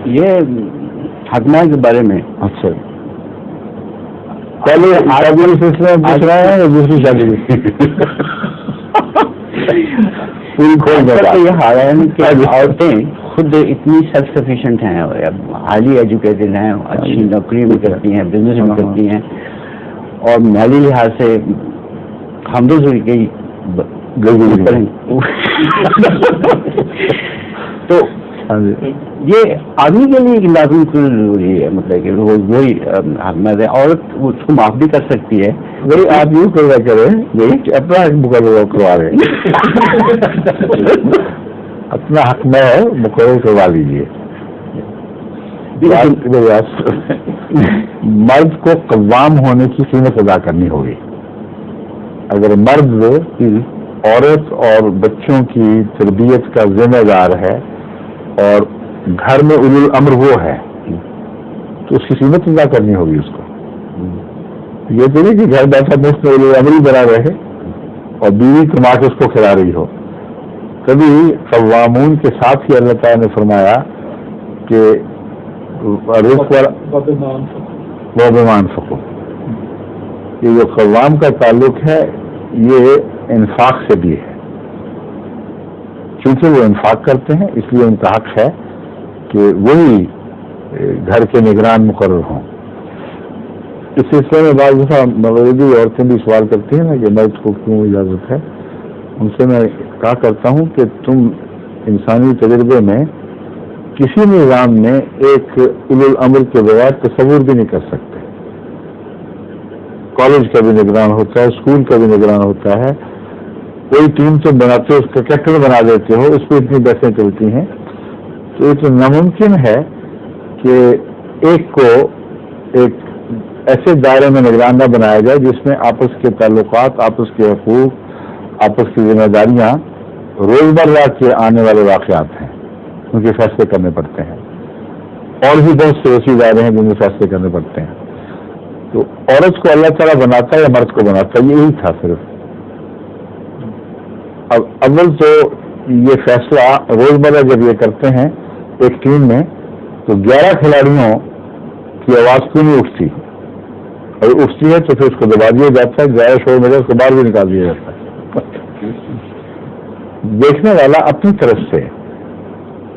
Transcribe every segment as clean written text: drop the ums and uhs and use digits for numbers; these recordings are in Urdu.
یہ حکمہ کے بارے میں اچھا پہلے شادی سلسلے میں پوچھ رہے ہیں یا دوسری شادی پوری کھول دیں؟ یہ حال ہے کہ عورتیں خود اتنی سیلف سفیشینٹ ہیں، ہائیلی ایجوکیٹڈ ہیں، اچھی نوکری بھی کرتی ہیں، بزنس بھی کرتی ہیں، اور مالی لحاظ سے ہم دوسری کی تو یہ آدمی کے لیے لازمی ضروری ہے، مطلب کہ وہی حکمت ہے، عورت اس کو معاف بھی کر سکتی ہے. وہی آپ یوں کروا کریں کہ اپنا حق مقرر کروا رہے اپنا حق میں مقرر کروا لیجیے. مرد کو قوام ہونے کی قیمت ادا کرنی ہوگی. اگر مرد عورت اور بچوں کی تربیت کا ذمہ دار ہے اور گھر میں اولو الامر وہ ہے تو اس کی قیمت ادا کرنی ہوگی اس کو. یہ تو نہیں کہ گھر بیٹھا مفت میں اولو الامر ہی بنا رہے اور بیوی کما کے اس کو کھلا رہی ہو. کبھی قوامون کے ساتھ ہی اللہ تعالیٰ نے فرمایا کہ وَبِمَا أَنفَقُوا، یہ جو قوام کا تعلق ہے یہ انفاق سے بھی ہے. چونکہ وہ انفاق کرتے ہیں اس لیے ان کا حق ہے کہ وہی گھر کے نگران مقرر ہوں. اس سلسلے میں بعض دفعہ مغربی عورتیں بھی سوال کرتی ہیں نا کہ مرد کو کیوں اجازت ہے. ان سے میں کہا کرتا ہوں کہ تم انسانی تجربے میں کسی نظام میں ایک اولو الامر کے بغیر تصور بھی نہیں کر سکتے. کالج کا بھی نگران ہوتا ہے، اسکول کا بھی نگران ہوتا ہے. کوئی ٹیم تم بناتے ہو اس کا کیپٹن بنا دیتے ہو، اس پہ اتنی بحثیں چلتی ہیں. تو یہ تو ناممکن ہے کہ ایک کو ایک ایسے دائرے میں نگران نہ بنایا جائے جس میں آپس کے تعلقات، آپس کے حقوق، آپس کی ذمہ داریاں روزمرہ کے آنے والے واقعات ہیں، ان کے فیصلے کرنے پڑتے ہیں. اور بھی بہت سے ایسی ادارے ہیں جن میں فیصلے کرنے پڑتے ہیں. تو عورت کو اللہ تعالیٰ بناتا ہے یا مرد کو بناتا ہے، یہی تھا صرف. اب اول تو یہ فیصلہ روزمرہ جب یہ کرتے ہیں ایک ٹیم میں تو 11 کھلاڑیوں کی آواز کیوں نہیں اٹھتی، اور اٹھتی ہے تو پھر اس کو دبا دیا جاتا ہے. 11 شور میں اس کو باہر بھی نکال دیا جاتا ہے. دیکھنے والا اپنی طرف سے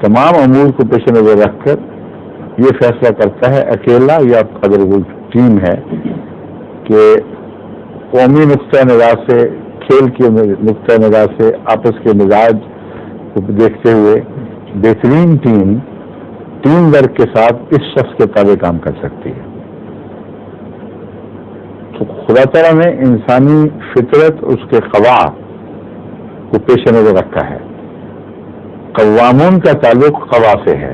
تمام امور کو پیش نظر رکھ کر یہ فیصلہ کرتا ہے اکیلا یا اگر وہ ٹیم ہے کہ قومی نقطۂ نگاہ سے، کھیل کے نقطۂ نگاہ سے، آپس کے مزاج کو دیکھتے ہوئے بہترین ٹیم ورک کے ساتھ اس شخص کے تابع کام کر سکتی ہے. تو خدا تعالیٰ نے انسانی فطرت، اس کے خواہ کو پیش نظر رکھا ہے. قوامون کا تعلق خواہ سے ہے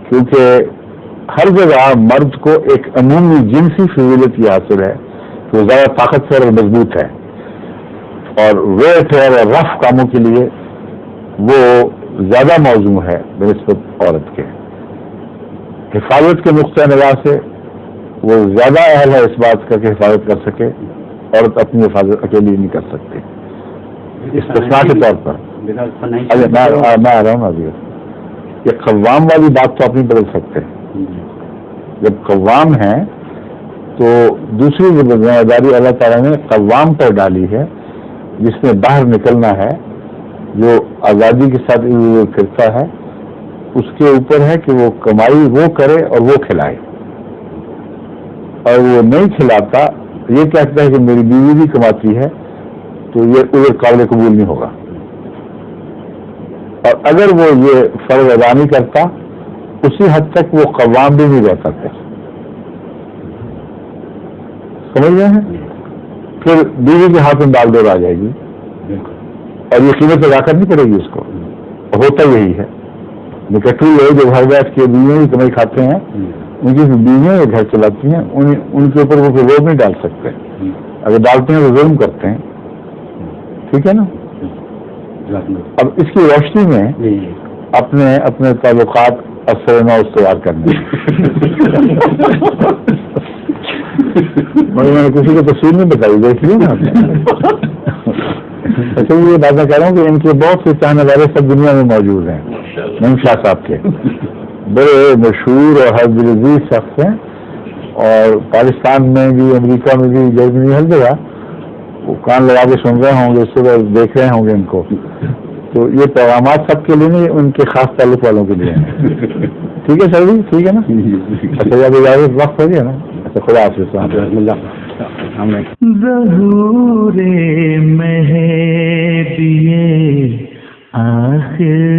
کیونکہ ہر جگہ مرد کو ایک عمومی جنسی فضیلت یہ حاصل ہے کہ وہ زیادہ طاقتور اور مضبوط ہے، اور ویٹ اور رف کاموں کے لیے وہ زیادہ موزوں ہے بنسبت عورت کے. حفاظت کے نقطۂ نگاہ سے وہ زیادہ اہل ہے اس بات کا کہ حفاظت کر سکے. عورت اپنی حفاظت اکیلی نہیں کر سکتی. استثناء کے طور پر میں آ رہا ہوں ابھی یہ قوام والی بات تو آپ نہیں بدل سکتے. جب قوام ہیں تو دوسری ذمہ داری اللہ تعالیٰ نے قوام پر ڈالی ہے جس میں باہر نکلنا ہے، جو آزادی کے ساتھ پھرتا ہے. اس کے اوپر ہے کہ وہ کمائی وہ کرے اور وہ کھلائے، اور وہ نہیں کھلاتا یہ کہتا ہے کہ میری بیوی بھی کماتی ہے تو یہ ادھر قابل قبول نہیں ہوگا. اور اگر وہ یہ فرض ادا نہیں کرتا اسی حد تک وہ قوام بھی نہیں رہتا تھا. سمجھ رہے ہیں؟ پھر بیوی کے ہاتھ میں باغ ڈور آ جائے گی اور یہ قیمت ادا کرنی پڑے گی اس کو. ہوتا یہی ہے. نکٹو لوگ جو گھر بیٹھ کے بیویوں کی کمائی کھاتے ہیں ان کی بیویاں یہ گھر چلاتی ہیں، ان کے اوپر وہ روک نہیں ڈال سکتے. اگر ڈالتے ہیں تو ظلم کرتے ہیں. ٹھیک ہے نا؟ اب اس کی روشنی میں اپنے تعلقات اثر نو استوار کرنے مگر میں نے کسی کو تفصیل نہیں بتائی، دیکھ لیے نا. اچھا یہ بات میں کہہ رہا ہوں کہ ان کے بہت سے چاہنے والے سب دنیا میں موجود ہیں. نعیم شاہ صاحب کے، بڑے مشہور اور ہر دلعزیز شخص ہیں، اور پاکستان میں بھی، امریکہ میں بھی، جرمنی، ہر جگہ وہ کان لگا کے سن رہے ہوں گے، صبح دیکھ رہے ہوں گے ان کو. تو یہ پیغامات سب کے لیے نہیں، ان کے خاص تعلق والوں کے لیے ہیں. ٹھیک ہے سر جی، ٹھیک ہے نا. اچھا جب اجازت وقت ہو گیا نا. اچھا خدا حافظ. ظہور مہدی آخر